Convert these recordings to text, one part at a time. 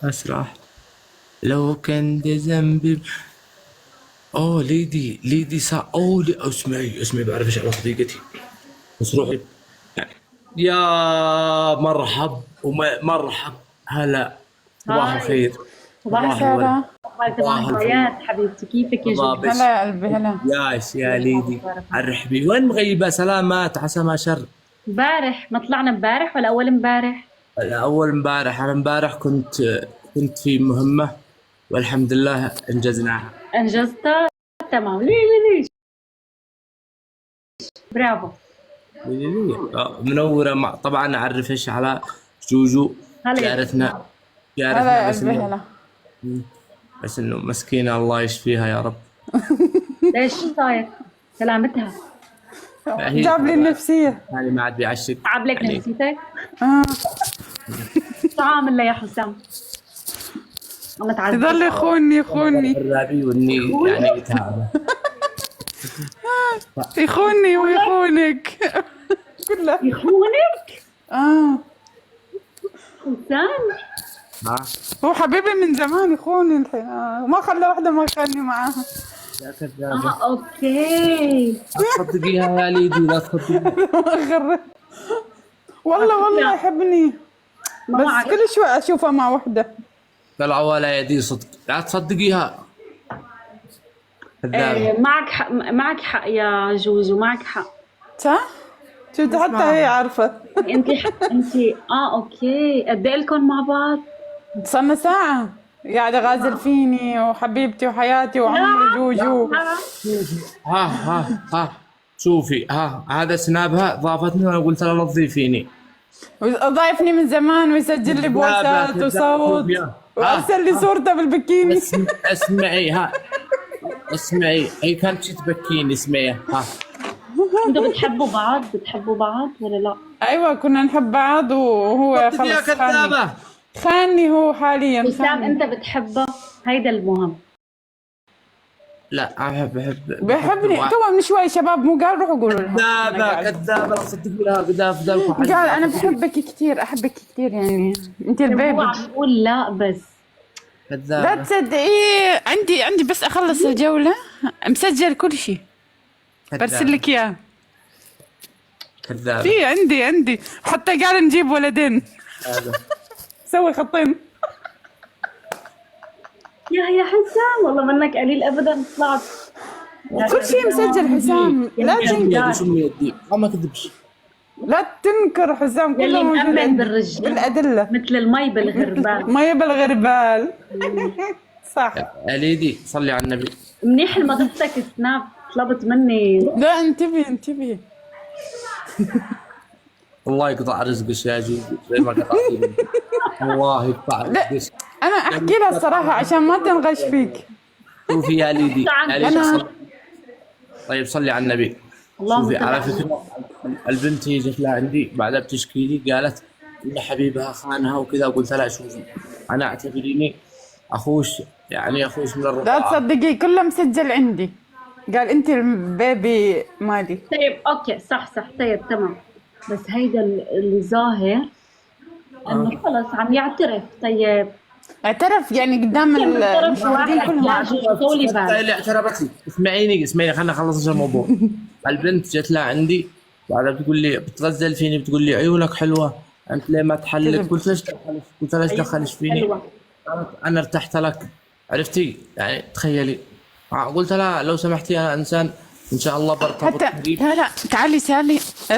أسرح لو كان ده ذنبي. أوه ليدي أوه اسمعي بعرفش على صديقتي. بس روحي يعني. يا مرحب مرحب. هلا. صباح هاي. الخير. صباح صباح الخير. الورد. سارة. أخبارك تبع صباح الفل. الهوايات حبيبتي، كيفك يا جوجو؟ ضابش. هلا يا قلبي هلا. ياش يا الله ليدي. أكبر. عرحبي وين مغيبة؟ سلامات عسى ما شر. امبارح ما طلعنا امبارح ولا أول امبارح؟ أول امبارح. أنا امبارح كنت في مهمة والحمد لله انجزناها. أنجزتها؟ تمام. ليش برافو. منورة طبعا أعرفش على جوجو. هلا يا جارتنا جوجو. هلا يا بس قلبي إنه هلا. مسكينة الله يشفيها يا رب. ليش شو صاير؟ سلامتها. هي جاب لي النفسية. يعني ما عاد بيعشق تعب لك يعني. نفسيتك؟ اه شو عامل لها يا حسام؟ أنا تعذبت. يضل يخونني الرابي وإني يعني تعبة. يخونني ويخونك كلها. يخونك؟ اه حسام؟ ها هو حبيبي من زمان يخوني الحين. ما خلى واحدة ما خلني معاها. يا كذابة. أوكي. لا تصدقيها يا ليدي لا تصدقيها. ما خرب. والله يحبني، ما بس معك. كل شوي اشوفها مع واحدة. طلعوا ولا يدي صدق لا تصدقيها. كذابة. معك حق يا جوجو، معك حق. صح؟ شفت حتى هي عارفة. انت اوكي. قد ايه لكم مع بعض؟ صرنا ساعة قاعدة غازل فيني وحبيبتي وحياتي وعمري جوجو. ها شوفي هذا سنابها ضافتني وانا قلت لها لا تضيفيني. ضايفني من زمان ويسجل لي بوسات وصوت وارسل لي صورته بالبكيني. اسمعي هي كانت شي تبكيني. اسمعي انتوا بتحبوا بعض ولا لا؟ ايوه كنا نحب بعض وهو يا خلص كذابة. خاني هو حاليا. وسام خاني. انت بتحبه؟ هيدا المهم. لا انا بحبني تو من شوي شباب مو قال روحوا قولوا لها. كذابة لا تصدقي لها قذاف ذلك. قال انا بحبك كثير احبك كثير يعني انت هو البيبي. عم يقول لا بس. لا كذابة. تصدقي عندي بس اخلص الجولة مسجل كل شيء برسل لك اياه. كذابة. في عندي حتى قال نجيب ولدين. سوي خطين. يا حسام والله منك قليل ابدا طلعت. كل شيء مسجل حسام. ما كذبش. لا تنكر حسام كله يلي موجود مأمن عندي بالرجال بالأدلة. مثل المي بالغربال. ما يبى الغربال. صح. يا ليدي صلي على النبي. منيح ما ضفتك سناب طلبت مني. لا انتبهي. الله يقطع رزقك يا جوجو زي ما قطعتي. الله يقطع لا رزقك. انا احكي لها الصراحة عشان ما تنغش فيك. شوفي يا ليدي أنا- طيب صلي على النبي. اللهم شوفي صل على على فكرة البنت هي جت لعندي بعدها بتشكي لي قالت ان حبيبها خانها وكذا. قلت لها شوفي انا اعتبريني اخوش يعني اخوش من لا الرضاعة. تصدقي كله مسجل عندي. قال انت البيبي مالي. طيب اوكي صح طيب تمام. بس هيدا اللي ظاهر انه خلص عم يعترف. طيب اعترف يعني قدام المشاهدين كلهم. طولي بالك. اللي اعترفت لي. اسمعيني خلينا نخلص الموضوع. البنت جت لعندي بعدها بتقول لي بتغزل فيني بتقول لي عيونك حلوة انت ليه ما تحلق. قلت ليش دخلش؟ قلت ليش دخلش فيني؟ حلوة. انا ارتحت لك عرفتي يعني تخيلي. قلت لها لو سمحتي انا انسان ان شاء الله برتبط حتى قريب. لا تعالي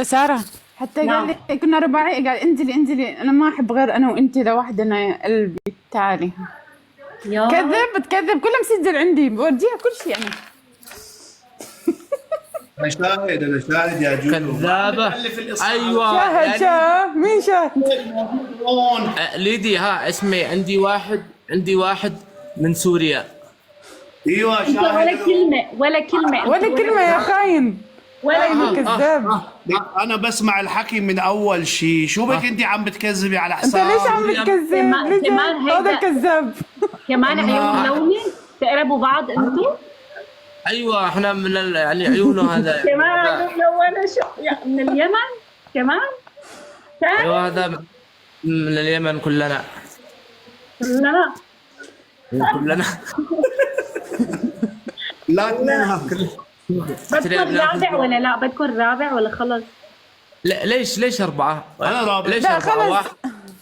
سارة حتى نعم. قال لي كنا رباعي. قال انزلي انا ما احب غير انا وانت لوحدنا يا قلبي تعالي. يا بتكذب كله مسجل عندي بورجيها كل شيء يعني. انا شاهد يا جوجو. كذابة. ايوه شاهد مين شاهد؟ ليدي اسمي عندي واحد من سوريا. ايوه انت شاهد. ولا كلمة يا خاين ولا كذاب. انا بسمع الحكي من اول شيء. شو بك انت عم بتكذبي على انت حساب؟ ليش عم بتكذب؟ كمان هذا كذاب. كمان عيون ملونة. تقربوا بعض انتوا. ايوه احنا من يعني عيونه هذا كمان ملونة من اليمن كمان. ايوه هذا من اليمن كلنا. لا كلنا لا اثنينها بدكم رابع ولا لا؟ بدكم رابع ولا خلص؟ لا ليش أربعة؟ أنا رابع. ليش لا، أربعة؟ خلص.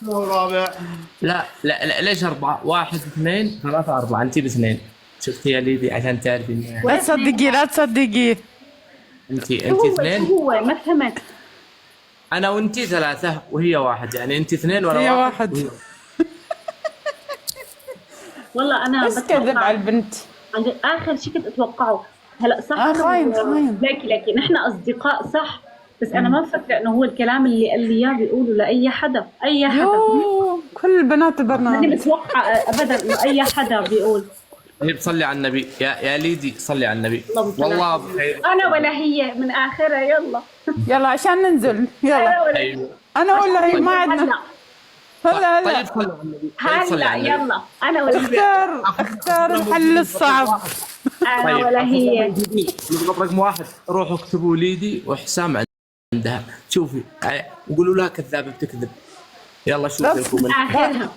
واحد رابع. لا ليش أربعة؟ واحد اثنين ثلاثة أربعة، أنتي باثنين. شفتي يا ليدي عشان تعرفي إنه لا تصدقيه لا تصدقيه. أنتي شو اثنين، هو ما فهمت. أنا وأنتي ثلاثة وهي واحد، يعني أنتي اثنين وأنا هي واحد. واحد. والله انا بس كذب على البنت. عن جد اخر شيء كنت اتوقعه. هلا صح خاين. لكن نحن اصدقاء صح، بس انا ما مفكره انه هو الكلام اللي قال لي اياه بيقوله لاي حدا. اي حدا يو كل البنات ماني البرنامج. متوقعه ابدا انه اي حدا بيقول. طيب صلي على النبي يا ليدي، صلي على النبي. اللهم صل والله على بخير. انا ولا هي من اخرها. يلا يلا عشان ننزل يلا. انا ولا هي. أيوه. انا ولا هي ما عندنا. هلا طيب هلا صلي على النبي. طيب صلي هلا على النبي. يلا انا ولا هي. اختار الحل الصعب. انا طيب ولا هي. نضغط رقم واحد، روحوا اكتبوا ليدي وحسام عندها، شوفي وقولوا لها كذابه بتكذب. يلا شوفي لكم من اخرها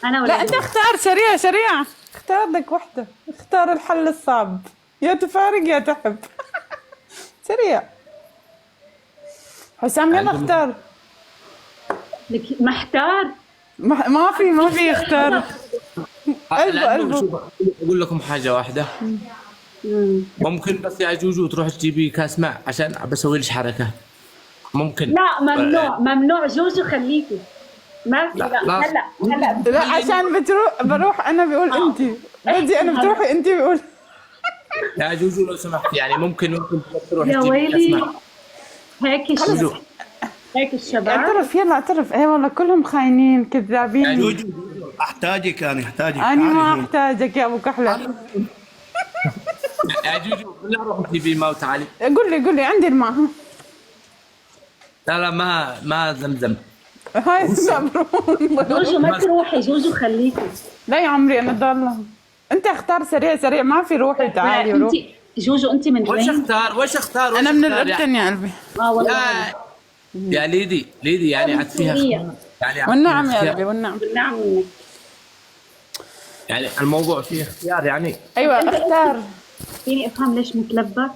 انا ولا لا هي. انت اختار سريع اختار لك وحده. اختار الحل الصعب، يا تفارق يا تحب. سريع حسام يلا اختار. لك محتار. ما في اختار. قلبه. شوف اقول لكم حاجه واحده، ممكن بس يا جوجو تروح تجيبي كاس ماء عشان بسوي لك حركه. ممكن. لا ممنوع جوجو خليكي. ما في. لا، لا لا. هلا لا عشان بروح انا بيقول انت بدي انا بتروحي انت بيقول. يا جوجو لو سمحت، يعني ممكن تروح يا تجيبي كاس ويلي. ماء. هيك هيك الشباب. اعترف يلا اعترف. ايه والله كلهم خاينين كذابين. جوجو احتاجك، انا احتاجك. انا ما تعالي هون. احتاجك يا ابو كحله. يا جوجو لا روح تجيبي ماء وتعالي. قول لي عندي الماء. لا ما زمزم. هاي صبرون. جوجو ما تروحي. جوجو خليكي. لا يا عمري انا ضالة. انت اختار سريع ما في روحي تعالي انت وروح. جوجو انت من وش وين؟ اختار انا من الاردن يا قلبي. والله يا ليدي يعني عاد فيها سورية. يعني والنعم فيها يا اختيار. قلبي والنعم. نعم منك. يعني الموضوع فيه اختيار يعني. ايوه اختار فيني افهم ليش متلبك؟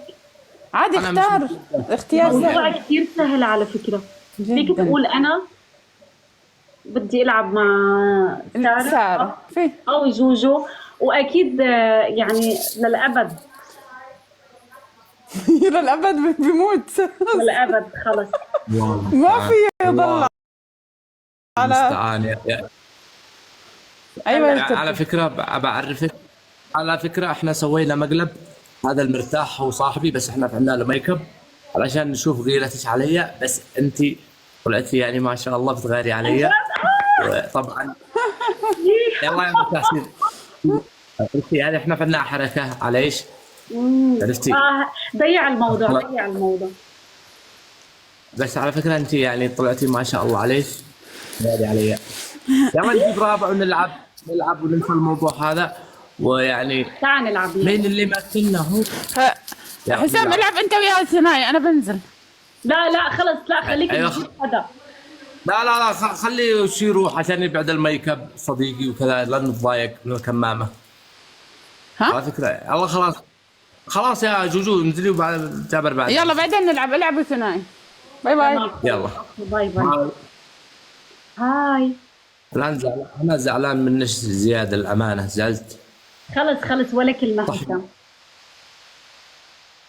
عادي أنا اختار. اختيار الموضوع سهل كثير سهل على فكرة. فيك جداً. تقول انا بدي العب مع سارة في او جوجو، واكيد يعني للابد. للابد بيموت. للابد خلص. ما في يضل على. مستعان ايوه على فكره بعرفك، على فكره احنا سوينا مقلب. هذا المرتاح هو صاحبي، بس احنا عملنا له ميك اب علشان نشوف غيرتك علي، بس انت طلعتي يعني ما شاء الله بتغيري علي. طبعا يلا يا متاسين، عرفتي يعني احنا فنان حركه على ايش؟ عرفتي؟ ضيع الموضوع. بس على فكره انت يعني طلعتي ما شاء الله عليك غيري علي. يلا نجيب رابع ونلعب وننسى الموضوع هذا. ويعني تعال نلعب. مين اللي ماكلنا هو؟ يا حسام العب انت ويا ثنائي انا بنزل. لا خلص لا خليك أيوة. تجيب حدا. لا خلي شي يروح عشان يبعد الميك اب صديقي وكذا، لا نتضايق من الكمامه. ها؟ على فكره الله خلاص يا جوجو انزلي وبعد جابر بعد. يلا بعدين نلعب العبوا ثنائي. باي باي. يلا باي هاي. انا زعلان منك زياده، الامانه زعلت. خلص ولا كلمه حسام.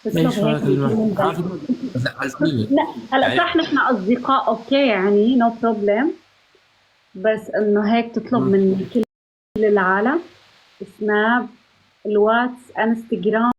بس ليش لو ولا هيك كلمه؟ زعلتني. لا هلا صح نحن اصدقاء اوكي يعني نو بروبلم، بس انه هيك تطلب من كل العالم سناب الواتس انستغرام